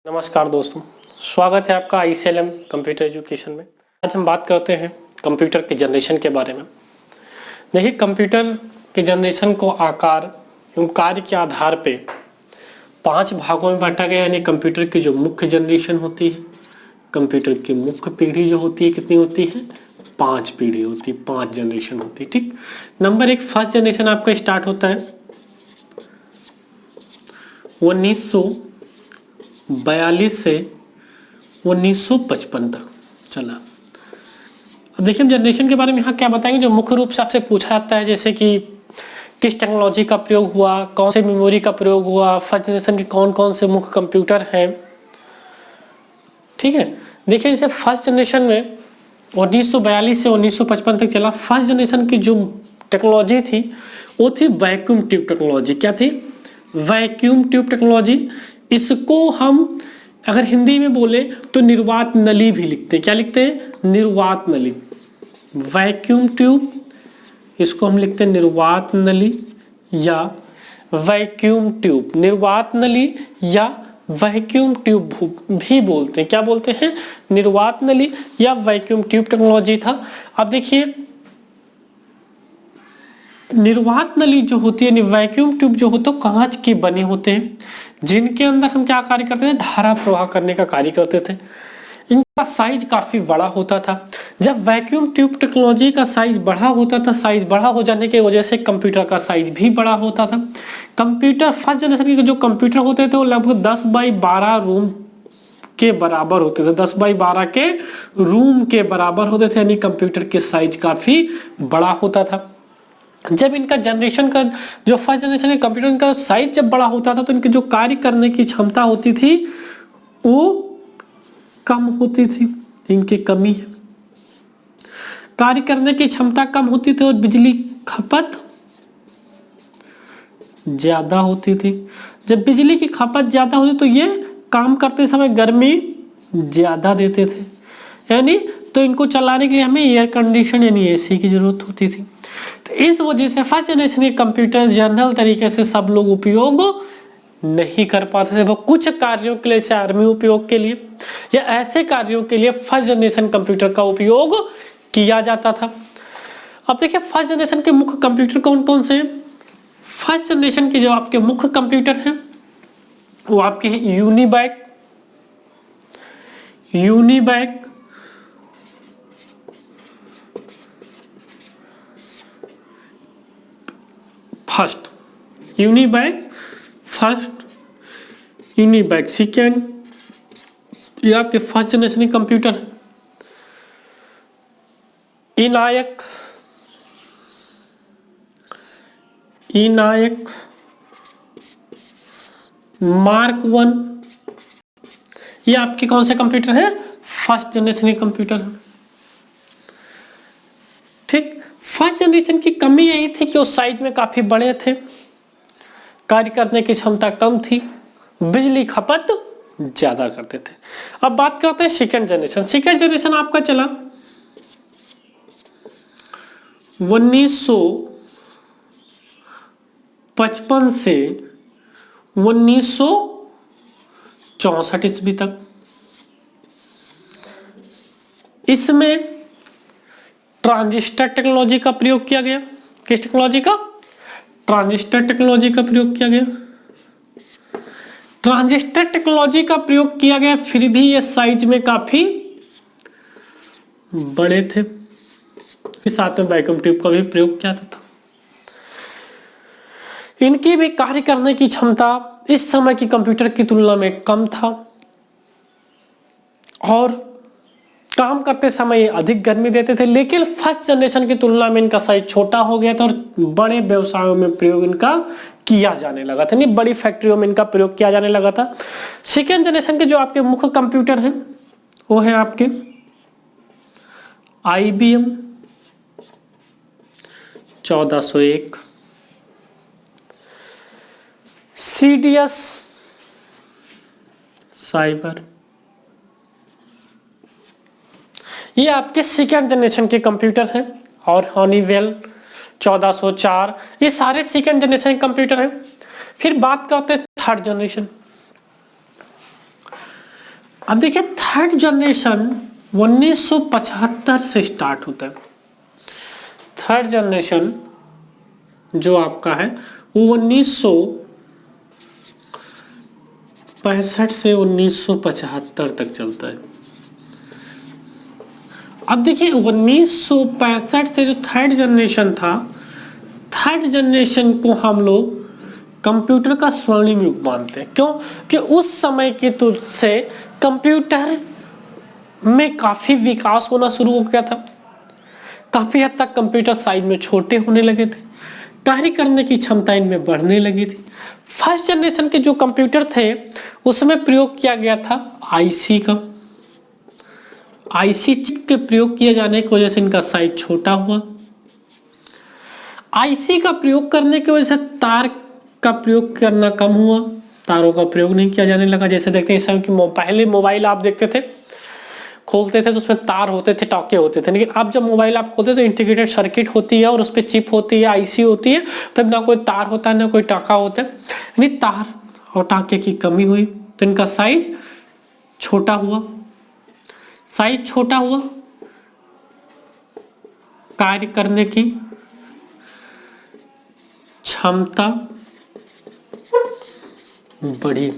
नमस्कार दोस्तों, स्वागत है आपका ICLM कंप्यूटर एजुकेशन में। आज हम बात करते हैं कंप्यूटर के जनरेशन के बारे में। देखिए, कंप्यूटर के जनरेशन को आकार एवं कार्य के आधार पे 5 भागों में बांटा गया। यानी कंप्यूटर की जो मुख्य जनरेशन होती है, कंप्यूटर की मुख्य पीढ़ी जो होती है कितनी होती है? 5 पीढ़ी होती है, 5 जनरेशन होती है। ठीक, नंबर 1 फर्स्ट जनरेशन आपका स्टार्ट होता है 1942 से 1955 तक चला। अब देखिए, हम जनरेशन के बारे में यहाँ क्या बताएंगे। जो मुख्य रूप से आपसे पूछा जाता है, जैसे कि किस टेक्नोलॉजी का प्रयोग हुआ, कौन से मेमोरी का प्रयोग हुआ, फर्स्ट जनरेशन के कौन कौन से मुख्य कंप्यूटर हैं। ठीक है, देखिए जैसे फर्स्ट जनरेशन में 1942 से 1955 तक चला। फर्स्ट जनरेशन की जो टेक्नोलॉजी थी वो थी वैक्यूम ट्यूब टेक्नोलॉजी। क्या थी? Vacuum tube technology. इसको हम अगर हिंदी में बोले तो निर्वात नली भी लिखते हैं। क्या लिखते हैं? निर्वात नली। वैक्यूम ट्यूब, इसको हम लिखते हैं निर्वात नली या वैक्यूम ट्यूब। निर्वात नली या वैक्यूम ट्यूब भी बोलते हैं। क्या बोलते हैं? निर्वात नली या वैक्यूम ट्यूब टेक्नोलॉजी था। अब देखिए, निर्वात नली जो होती है, वैक्यूम ट्यूब जो होते हैं कांच के बने होते हैं, जिनके अंदर हम क्या कार्य करते थे? धारा प्रवाह करने का कार्य करते थे। इनका साइज काफी बड़ा होता था। जब वैक्यूम ट्यूब टेक्नोलॉजी का साइज बड़ा होता था, साइज बड़ा हो जाने की वजह से कंप्यूटर का साइज भी बड़ा होता था। कंप्यूटर फर्स्ट जनरेशन के जो कंप्यूटर होते थे वो लगभग 10 बाई 12 रूम के बराबर होते थे। 10 बाई 12 के रूम के बराबर होते थे, यानी कंप्यूटर के साइज काफी बड़ा होता था। जब इनका जनरेशन का जो फर्स्ट जनरेशन के कंप्यूटर का साइज जब बड़ा होता था तो इनकी जो कार्य करने की क्षमता होती थी वो कम होती थी। इनकी कमी है, कार्य करने की क्षमता कम होती थी और बिजली खपत ज्यादा होती थी। जब बिजली की खपत ज्यादा होती तो ये काम करते समय गर्मी ज्यादा देते थे, यानी तो इनको चलाने के लिए हमें एयर कंडीशन यानी AC की जरूरत होती थी। तो इस वजह से फर्स्ट जनरेशन के कंप्यूटर जनरल तरीके से सब लोग उपयोग नहीं कर पाते थे। वो कुछ कार्यों के लिए, जैसे आर्मी उपयोग के लिए या ऐसे कार्यों के लिए फर्स्ट जनरेशन कंप्यूटर का उपयोग किया जाता था। अब देखिए, फर्स्ट जनरेशन के मुख्य कंप्यूटर कौन कौन से हैं? फर्स्ट जनरेशन के जो आपके मुख्य कंप्यूटर हैं वो आपके हैं यूनिबैक, फर्स्ट, यूनिबैक सेकेंड, ये आपके फर्स्ट जनरेशन के कंप्यूटर है। इनायक मार्क 1, ये आपके कौन से कंप्यूटर है? फर्स्ट जनरेशन के कंप्यूटर है। ठीक, फर्स्ट जनरेशन की कमी यही थी कि वो साइज में काफी बड़े थे, कार्य करने की क्षमता कम थी, बिजली खपत ज्यादा करते थे। अब बात करते हैं सेकेंड जनरेशन। सेकेंड जनरेशन आपका चला 1955 से 1964 ईस्वी तक। इसमें ट्रांजिस्टर टेक्नोलॉजी का प्रयोग किया गया। किस टेक्नोलॉजी का? ट्रांजिस्टर टेक्नोलॉजी का प्रयोग किया गया। ट्रांजिस्टर टेक्नोलॉजी का प्रयोग किया गया, फिर भी ये साइज में काफी बड़े थे। साथ में वैक्यूम ट्यूब का भी प्रयोग किया था। इनकी भी कार्य करने की क्षमता इस समय की कंप्यूटर की तुलना में कम था और काम करते समय अधिक गर्मी देते थे। लेकिन फर्स्ट जनरेशन की तुलना में इनका साइज छोटा हो गया था और बड़े व्यवसायों में प्रयोग इनका किया जाने लगा था, नहीं बड़ी फैक्ट्रियों में इनका प्रयोग किया जाने लगा था। सेकेंड जनरेशन के जो आपके मुख्य कंप्यूटर हैं वो है आपके IBM 1401, CDS साइबर, ये आपके सेकेंड जनरेशन के कंप्यूटर हैं। और हनीवेल 1404, ये सारे सेकेंड जनरेशन के कंप्यूटर हैं। फिर बात करते हैं थर्ड जनरेशन। अब देखिए थर्ड जनरेशन 1975 से स्टार्ट होता है। थर्ड जनरेशन जो आपका है वो 1965 से 1975 तक चलता है। अब देखिए 1965 से जो थर्ड जनरेशन था, थर्ड जनरेशन को हम लोग कंप्यूटर का स्वर्णिम युग मानते हैं। क्यों? कि उस समय की तुलना से कंप्यूटर में काफी विकास होना शुरू हो गया था। काफी हद तक कंप्यूटर साइज में छोटे होने लगे थे, कार्य करने की क्षमता इनमें बढ़ने लगी थी। फर्स्ट जनरेशन के जो कंप्यूटर थे उसमें प्रयोग किया गया था आईसी का। आईसी चिप के प्रयोग किए जाने की वजह से इनका साइज छोटा हुआ। आईसी का प्रयोग करने की वजह से तार का प्रयोग करना कम हुआ, तारों का प्रयोग नहीं किया जाने लगा। जैसे देखते हैं इस समय की पहले मोबाइल आप देखते थे, खोलते थे तो उसमें तार होते थे, टॉके होते थे, लेकिन अब जब मोबाइल आप खोलते तो इंटीग्रेटेड सर्किट होती है और उस पर चिप होती है, आईसी होती है, तब ना कोई तार होता है ना कोई टाका होता है। यानी तार और टाके की कमी हुई तो इनका साइज छोटा हुआ। साइज छोटा हुआ, कार्य करने की क्षमता बढ़ी।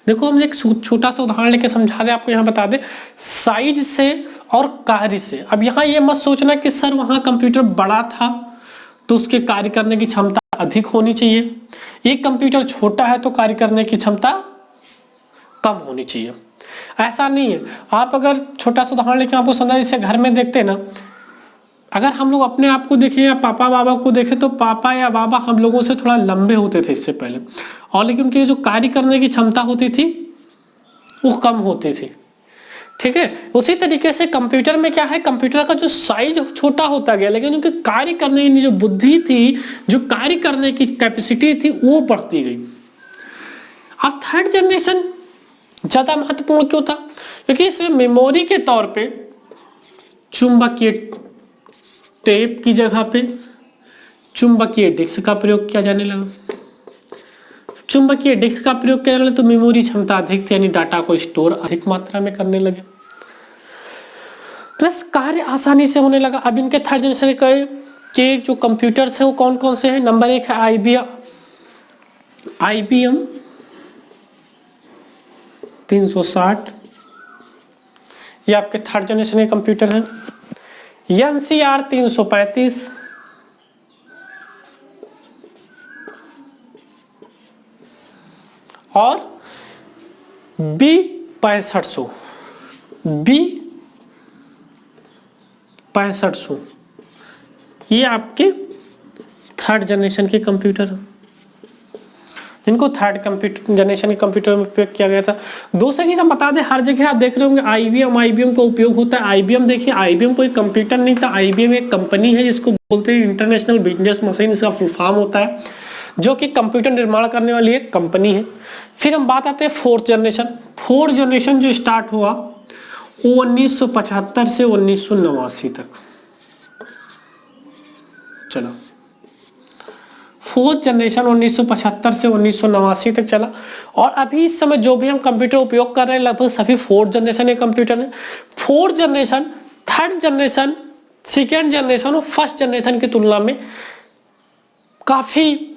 देखो हम एक छोटा सा उदाहरण लेके समझा दे आपको, यहाँ बता दे साइज से और कार्य से। अब यहाँ ये मत सोचना कि सर वहां कंप्यूटर बड़ा था तो उसके कार्य करने की क्षमता अधिक होनी चाहिए, एक कंप्यूटर छोटा है तो कार्य करने की क्षमता कम होनी चाहिए। ऐसा नहीं है। आप अगर छोटा सा उदाहरण लेके आपको समझा, जैसे घर में देखते हैं ना, अगर हम लोग अपने आप को देखें या पापा बाबा को देखें तो पापा या बाबा हम लोगों से थोड़ा लंबे होते थे इससे पहले, और लेकिन उनकी जो कार्य करने की क्षमता होती थी वो कम होती थी। ठीक है, उसी तरीके से कंप्यूटर में क्या है, कंप्यूटर का जो साइज छोटा होता गया लेकिन उनके कार्य करने की जो बुद्धि थी, जो कार्य करने की कैपेसिटी थी वो बढ़ती गई। अब थर्ड जनरेशन ज्यादा महत्वपूर्ण क्यों था? क्योंकि इसमें मेमोरी के तौर पे चुंबकीय टेप की जगह पे चुंबकीय डिस्क का प्रयोग किया जाने लगा। चुंबकीय डिस्क का प्रयोग किया जाने लगा तो मेमोरी क्षमता अधिक थी, यानी डाटा को स्टोर अधिक मात्रा में करने लगे, प्लस कार्य आसानी से होने लगा। अब इनके थर्ड जनरेशन के जो कंप्यूटर्स हैं वो कौन कौन से हैं? नंबर 1 है IBM 360, ये आपके थर्ड जनरेशन के कंप्यूटर हैं। MCR 335, और B6500 ये आपके थर्ड जनरेशन के कंप्यूटर हैं, जिनको थर्ड जनरेशन के कंप्यूटर में उपयोग किया गया था। दूसरी चीज हम बता दें, हर जगह आप देख रहे होंगे IBM का उपयोग होता है। IBM देखिए, IBM कोई कंप्यूटर नहीं था, IBM एक कंपनी है जिसको बोलते हैं इंटरनेशनल बिजनेस मशीन, इसका फुल फॉर्म होता है, जो कि कंप्यूटर निर्माण करने वाली एक कंपनी है। फिर हम बात आते हैं फोर्थ जनरेशन। फोर्थ जनरेशन जो स्टार्ट हुआ वो 1975 से 1989 तक चला। फोर्थ जनरेशन 1975 से 1989 तक चला, और अभी इस समय जो भी हम कंप्यूटर उपयोग कर रहे हैं लगभग सभी फोर्थ जनरेशन के कंप्यूटर है। Fourth generation, third generation, second generation और फर्स्ट जनरेशन की तुलना में काफी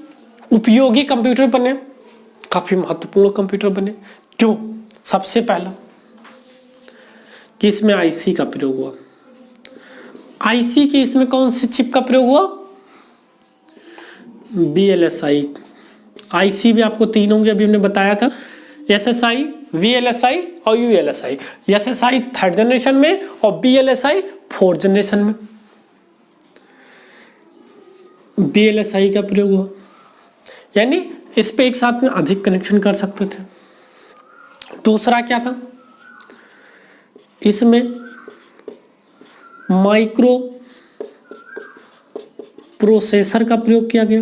उपयोगी कंप्यूटर बने, काफी महत्वपूर्ण कंप्यूटर बने। क्यों? सबसे पहला कि इसमें आईसी का प्रयोग हुआ। आईसी की इसमें कौन सी चिप का प्रयोग हुआ? VLSI। आईसी भी आपको तीन होंगे, अभी हमने बताया था, SSI, VLSI और ULSI। SSI थर्ड जनरेशन में और VLSI फोर्थ जनरेशन में। VLSI का प्रयोग हुआ, यानी इस पे एक साथ में अधिक कनेक्शन कर सकते थे। दूसरा क्या था? इसमें माइक्रो प्रोसेसर का प्रयोग किया गया।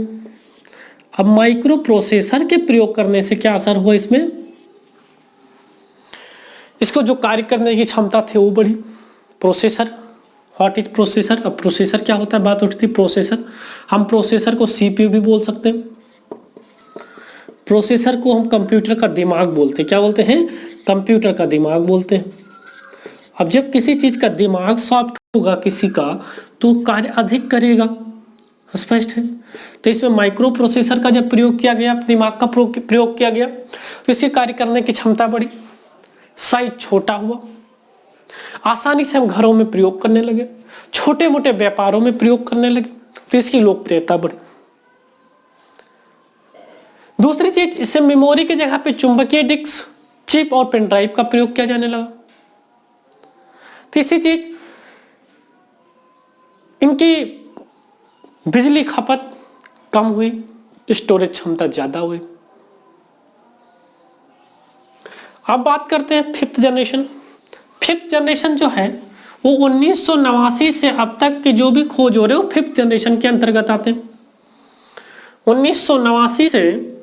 अब माइक्रो प्रोसेसर के प्रयोग करने से क्या असर हुआ? इसमें इसको जो कार्य करने की क्षमता थी वो बढ़ी। Processor, what is processor? अब प्रोसेसर क्या होता है, बात उठती प्रोसेसर। हम प्रोसेसर को CPU भी बोल सकते हैं। प्रोसेसर को हम कंप्यूटर का दिमाग बोलते हैं। क्या बोलते हैं? कंप्यूटर का दिमाग बोलते हैं। अब जब किसी चीज का दिमाग सॉफ्ट होगा किसी का, तो कार्य अधिक करेगा, स्पष्ट है। तो इसमें माइक्रो प्रोसेसर का जब प्रयोग किया गया, दिमाग का प्रयोग किया गया, तो इससे कार्य करने की क्षमता बढ़ी, साइज छोटा हुआ, आसानी से हम घरों में प्रयोग करने लगे, छोटे मोटे व्यापारों में प्रयोग करने लगे, तो इसकी लोकप्रियता बढ़ी। दूसरी चीज, इससे मेमोरी की जगह पे चुंबकीय डिस्क, चिप और पेन ड्राइव का प्रयोग किया जाने लगा। तीसरी चीज, इनकी बिजली खपत कम हुई, स्टोरेज क्षमता ज्यादा हुई। अब बात करते हैं फिफ्थ जनरेशन। फिफ्थ जनरेशन जो है वो 1989 से अब तक के जो भी खोज हो रहे हो फिफ्थ जनरेशन के अंतर्गत आते हैं। 1989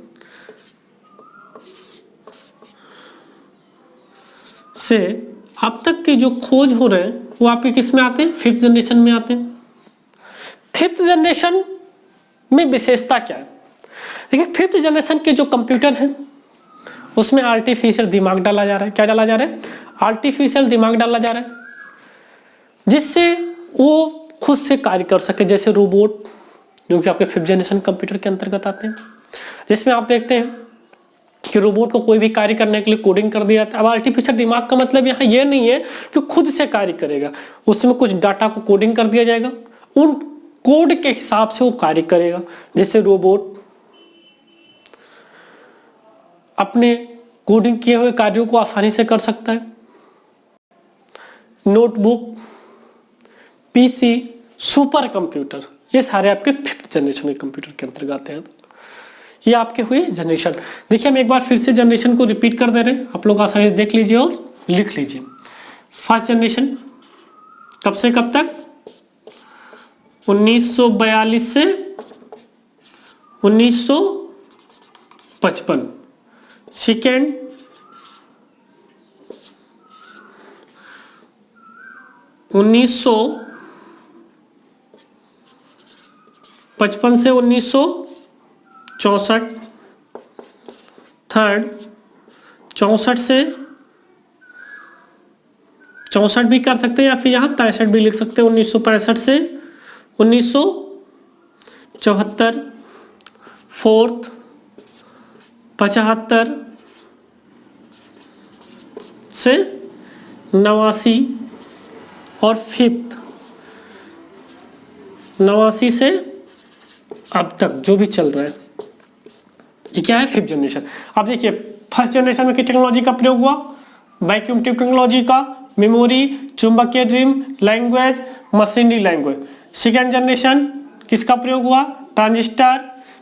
से अब तक के जो खोज हो रहे हैं वो आपके किस में आते हैं? फिफ्थ जनरेशन में आते हैं। फिफ्थ जनरेशन में विशेषता क्या है? देखिए, फिफ्थ जनरेशन के जो कंप्यूटर हैं उसमें आर्टिफिशियल दिमाग डाला जा रहा है। क्या डाला जा रहा है? आर्टिफिशियल दिमाग डाला जा रहा है, जिससे वो खुद से कार्य कर सके, जैसे रोबोट, जो कि आपके फिफ्थ जनरेशन कंप्यूटर के अंतर्गत आते हैं, जिसमें आप देखते हैं कि रोबोट को कोई भी कार्य करने के लिए कोडिंग कर दिया जाता है। अब आर्टिफिशियल दिमाग का मतलब यहाँ ये नहीं है कि खुद से कार्य करेगा, उसमें कुछ डाटा को कोडिंग कर दिया जाएगा, उन कोड के हिसाब से वो कार्य करेगा। जैसे रोबोट अपने कोडिंग किए हुए कार्यों को आसानी से कर सकता है। नोटबुक, पीसी, सुपर कंप्यूटर, ये सारे आपके फिफ्थ जनरेशन के कंप्यूटर के अंतर्गत आते हैं। ये आपके हुए जनरेशन। देखिए, हम एक बार फिर से जनरेशन को रिपीट कर दे रहे हैं, आप लोग आसानी से देख लीजिए और लिख लीजिए। फर्स्ट जनरेशन कब से कब तक? 1942 से 1955। सेकेंड 1955 से 1964। थर्ड 64 से 64 भी कर सकते हैं, या फिर यहाँ 63 भी लिख सकते हैं। 1965 से 1974। फोर्थ 75 से 89। और फिफ्थ 89 से अब तक जो भी चल रहा है, ये क्या है? Fifth generation. अब देखिए, फर्स्ट जनरेशन में किस टेक्नोलॉजी का प्रयोग हुआ? वैक्यूम ट्यूब टेक्नोलॉजी का, मेमोरी, चुंबकीय dream, language, machinery language. Second generation किसका प्रयोग हुआ? ट्रांजिस्टर,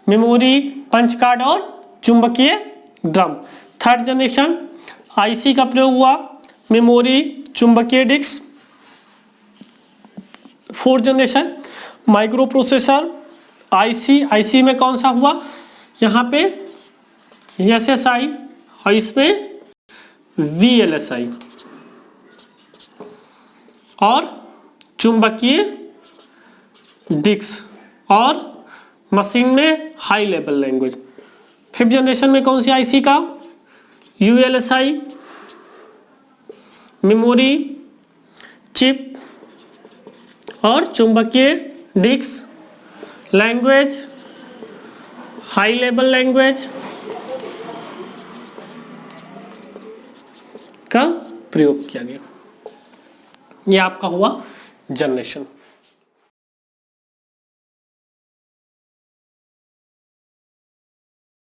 मेमोरी, पंच कार्ड और चुंबकीय ड्रम। थर्ड जनरेशन आईसी का प्रयोग हुआ, मेमोरी, चुंबकीय disk. Fourth generation microprocessor, IC में कौन सा हुआ? यहाँ पे एसएसआई और इसमें वीएलएसआई। और चुंबकीय डिस्क और मशीन में high level language. Fifth generation में कौन सी आईसी का? यूएलएसआई, मेमोरी, चिप और चुंबकीय disk, language, high level language का प्रयोग किया गया। ये आपका हुआ जनरेशन।